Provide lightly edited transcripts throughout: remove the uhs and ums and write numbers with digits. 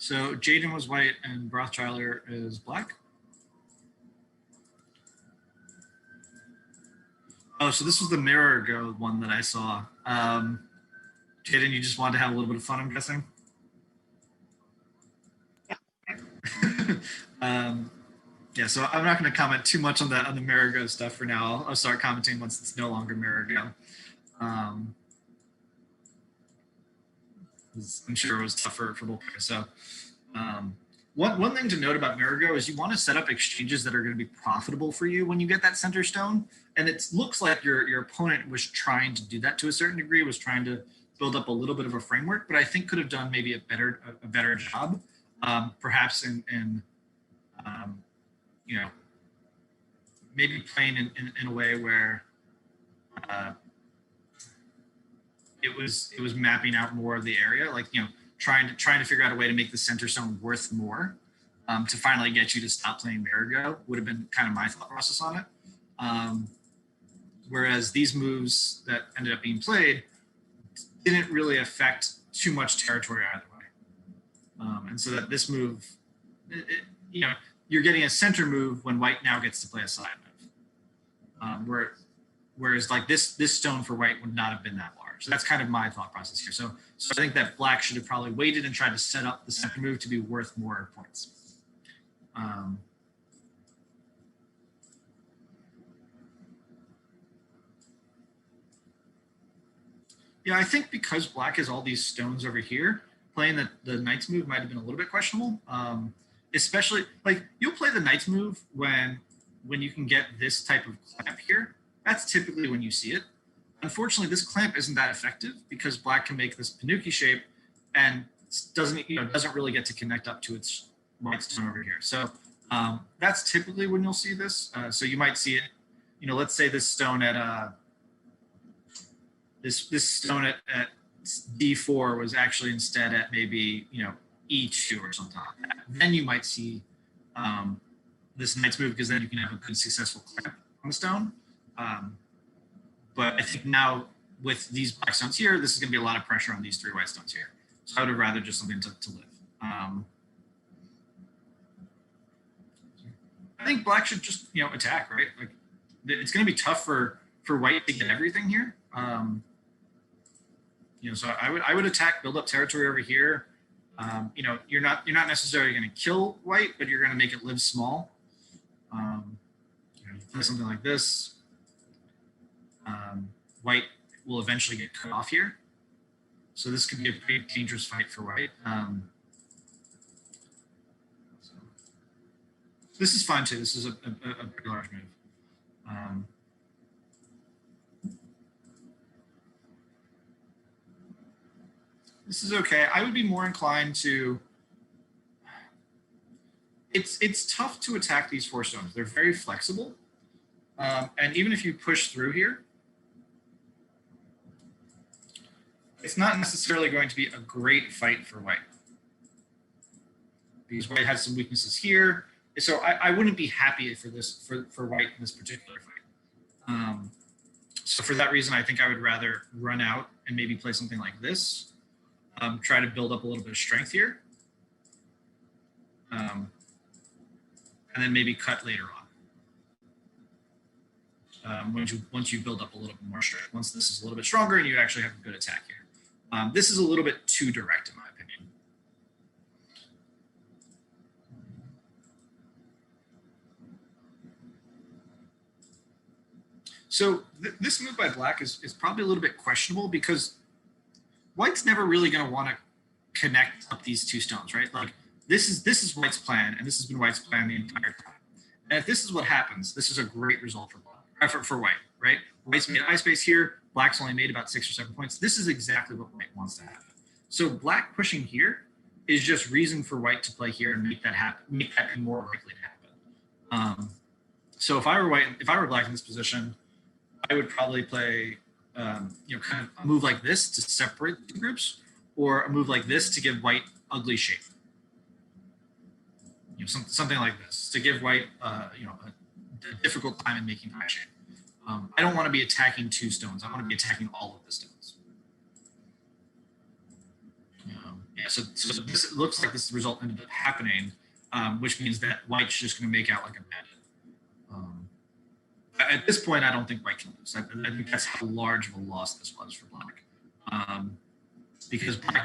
So Jaedon was white and BrothChiler is black. Oh, so this was the mirror go one that I saw. Jaedon, you just wanted to have a little bit of fun, I'm guessing? Yeah. Yeah, so I'm not going to comment too much on the mirror go stuff for now. I'll start commenting once it's no longer mirror go. I'm sure it was tougher for both players. So one thing to note about mirror go is you want to set up exchanges that are going to be profitable for you when you get that center stone. And it looks like your opponent was trying to do that to a certain degree, was trying to build up a little bit of a framework, but I think could have done maybe a better job, perhaps in you know, maybe playing in a way where it was mapping out more of the area, like, you know, trying to figure out a way to make the center stone worth more to finally get you to stop playing mirror go would have been kind of my thought process on it. Whereas these moves that ended up being played didn't really affect too much territory either way. And so that this move, you know, you're getting a center move when white now gets to play a side move. Whereas like this stone for white would not have been that large. So that's kind of my thought process here. So I think that black should have probably waited and tried to set up the center move to be worth more points. Yeah, I think because black has all these stones over here, playing the knight's move might have been a little bit questionable. Especially, like, you'll play the knight's move when you can get this type of clamp here. That's typically when you see it. Unfortunately, this clamp isn't that effective because black can make this Panuki shape and doesn't really get to connect up to its white stone over here. So that's typically when you'll see this. So you might see it, you know, let's say this stone at this stone at D4 was actually instead at maybe, you know, E2 or something like that. Then you might see this knight's move because then you can have a good successful clamp on the stone. But I think now with these black stones here, this is going to be a lot of pressure on these three white stones here. So I would have rather just something to live. I think black should just, you know, attack, right? Like, it's going to be tough for white to get everything here. You know, so I would attack, build up territory over here. You know, you're not necessarily going to kill white, but you're going to make it live small. You know, play something like this. White will eventually get cut off here. So this could be a pretty dangerous fight for white. So this is fine too. This is a pretty large move. This is okay. I would be more inclined to, it's tough to attack these four stones. They're very flexible. And even if you push through here, it's not necessarily going to be a great fight for white. Because white has some weaknesses here. So I wouldn't be happy for this for white in this particular fight. So for that reason, I think I would rather run out and maybe play something like this. Try to build up a little bit of strength here. And then maybe cut later on. Once you build up a little bit more strength. Once this is a little bit stronger and you actually have a good attack here. This is a little bit too direct in my opinion. So this move by black is probably a little bit questionable because white's never really going to want to connect up these two stones, right? Like this is white's plan, and this has been white's plan the entire time. And if this is what happens, this is a great result for black, for white, right? White's made eye space here. Black's only made about 6 or 7 points. This is exactly what white wants to happen. So black pushing here is just reason for white to play here and make that happen, make that be more likely to happen. So if I were black in this position, I would probably play, you know, kind of a move like this to separate the groups, or a move like this to give white ugly shape. You know, something like this to give white, you know, a difficult time in making eye shape. I don't want to be attacking two stones. I want to be attacking all of the stones. Yeah, so this looks like this result ended up happening, which means that white's just going to make out like a bandit. At this point, I don't think white can lose. I think that's how large of a loss this was for black, because black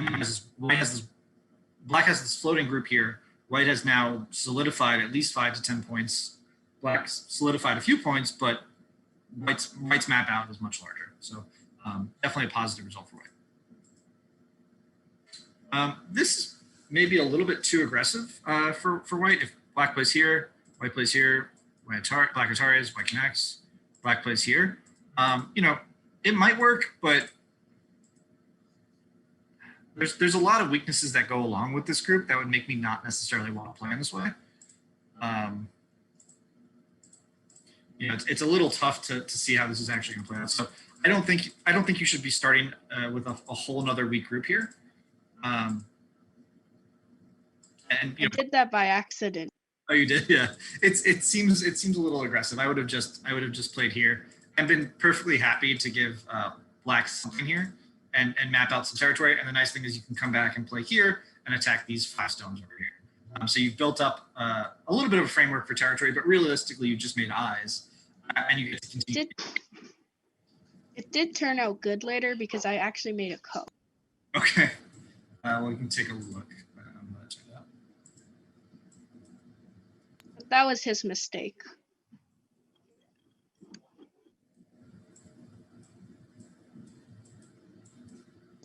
has this floating group here. White has now solidified at least 5 to 10 points. Black solidified a few points, but white's map out is much larger. So definitely a positive result for white. This may be a little bit too aggressive for white. If black plays here, white plays here, black Ataris, white connects, black plays here. It might work, but there's a lot of weaknesses that go along with this group that would make me not necessarily want to play in this way. It's a little tough to see how this is actually going to play out. So I don't think you should be starting with a whole nother weak group here. I did that by accident. Oh, you did? Yeah. It seems a little aggressive. I would have just played here and been perfectly happy to give black something here and map out some territory. And the nice thing is you can come back and play here and attack these 5 stones over here. So you've built up a little bit of a framework for territory, but realistically you just made eyes, and you get to continue. It did turn out good later because I actually made a code. Okay. We can take a look. That was his mistake.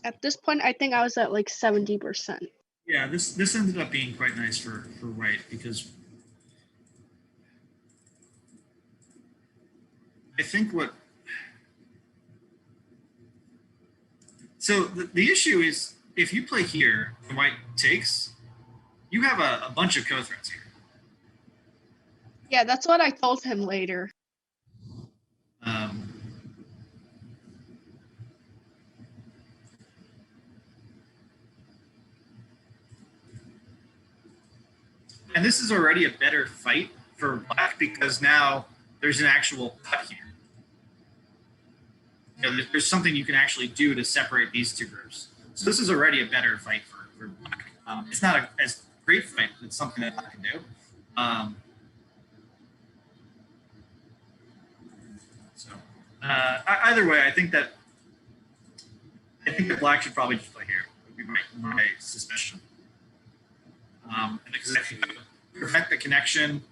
At this point, I think I was at like 70%. Yeah, this ended up being quite nice for white because I think so the issue is if you play here and white takes, you have a bunch of co-threats here. Yeah, that's what I told him later. And this is already a better fight for black because now there's an actual cut here. There's something you can actually do to separate these two groups. So this is already a better fight for black. It's not as great fight, but it's something that black can do. Either way, I think that black should probably just play here. Would be my suspicion. Because if you prevent the connection,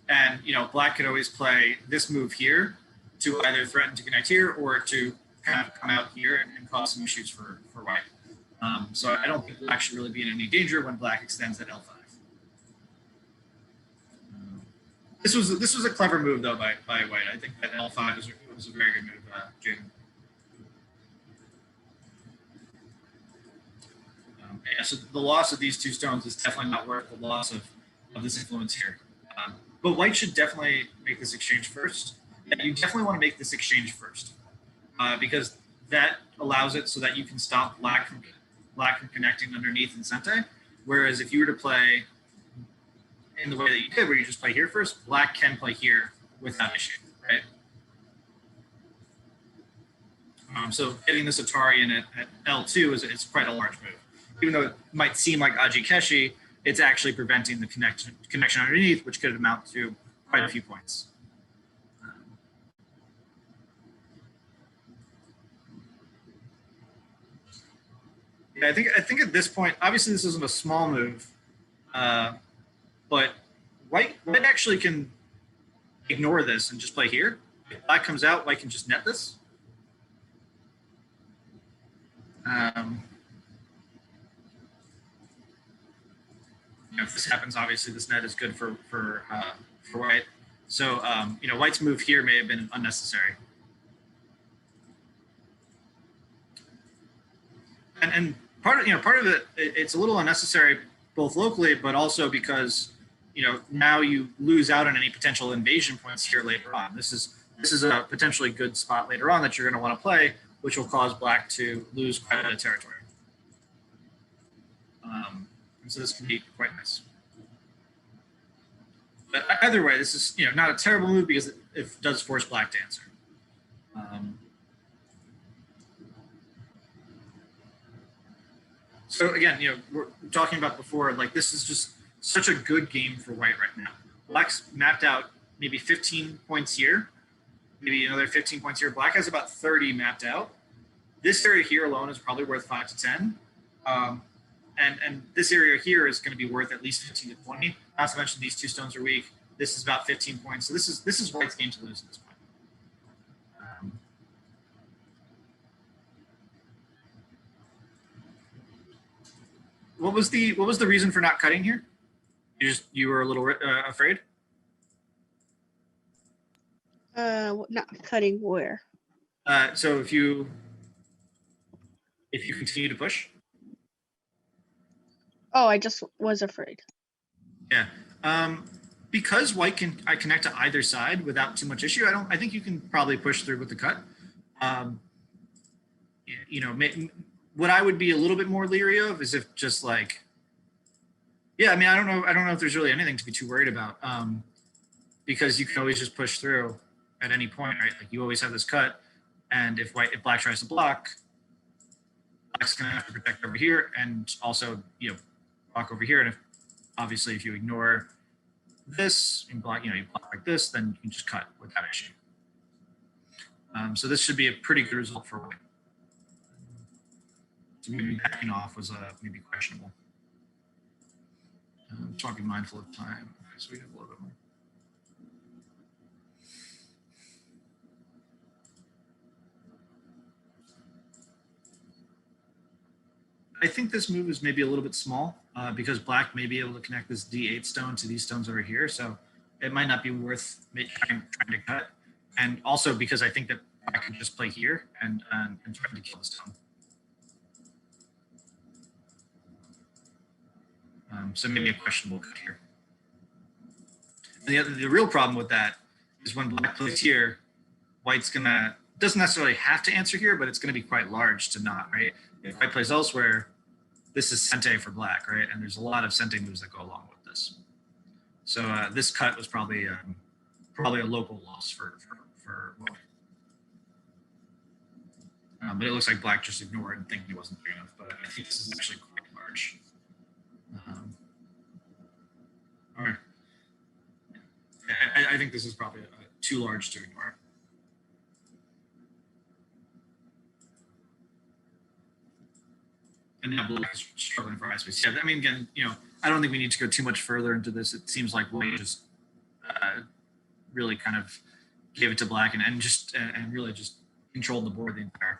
and black could always play this move here to either threaten to connect here or to kind of come out here and cause some issues for white. So I don't think black should really be in any danger when black extends at L5. This was a clever move though by white. I think that L5 was a very good move, Jaedon. Yeah, so the loss of these 2 stones is definitely not worth the loss of this influence here. But white should definitely make this exchange first. Yeah, you definitely want to make this exchange first because that allows it so that you can stop black from connecting underneath in Sente. Whereas if you were to play in the way that you did, where you just play here first, black can play here without issue, right? So getting this Atari in at L2 is quite a large move. Even though it might seem like Aji Keshi, it's actually preventing the connection underneath, which could amount to quite a few points. Yeah, I think at this point, obviously this isn't a small move, but white actually can ignore this and just play here. If black comes out, white can just net this. If this happens, obviously this net is good for white. So white's move here may have been unnecessary. And part of it, it's a little unnecessary both locally, but also because now you lose out on any potential invasion points here later on. This is a potentially good spot later on that you're going to want to play, which will cause black to lose quite a bit of territory. And so this can be quite nice. But either way, this is not a terrible move because it does force black to answer. So again, we're talking about before, like this is just such a good game for white right now. Black's mapped out maybe 15 points here, maybe another 15 points here. Black has about 30 mapped out. This area here alone is probably worth 5 to 10. And this area here is going to be worth at least 15 to 20. Not to mention these two stones are weak. This is about 15 points. So this is white's game to lose at this point. What was the reason for not cutting here? You were a little afraid. Not cutting where? So if you continue to push. Oh, I just was afraid. Yeah. Because white can connect to either side without too much issue. I think you can probably push through with the cut. What I would be a little bit more leery of is if just like, yeah, I mean, I don't know if there's really anything to be too worried about, because you can always just push through at any point, right? Like you always have this cut, and if black tries to block, black's gonna have to protect over here, and also block over here. And if you ignore this and block, you block like this, then you can just cut without issue. So this should be a pretty good result for white. So maybe backing off was maybe questionable. Just want to be mindful of time. Okay, so we have a little bit more. I think this move is maybe a little bit small because black may be able to connect this D8 stone to these stones over here. So it might not be worth trying to cut. And also because I think that black can just play here and try to kill the stone. So maybe a questionable cut here. And the real problem with that is when black plays here, white's doesn't necessarily have to answer here, but it's gonna be quite large to not, right? If white plays elsewhere, this is sente for black, right? And there's a lot of sente moves that go along with this. So this cut was probably a local loss for white. But it looks like black just ignored and thinking it wasn't big enough, but I think this is actually quite large. All right. I think this is probably too large to ignore. And now black is struggling for high space. Yeah, I mean, again, I don't think we need to go too much further into this. It seems like white just really kind of gave it to black and really just controlled the board the entire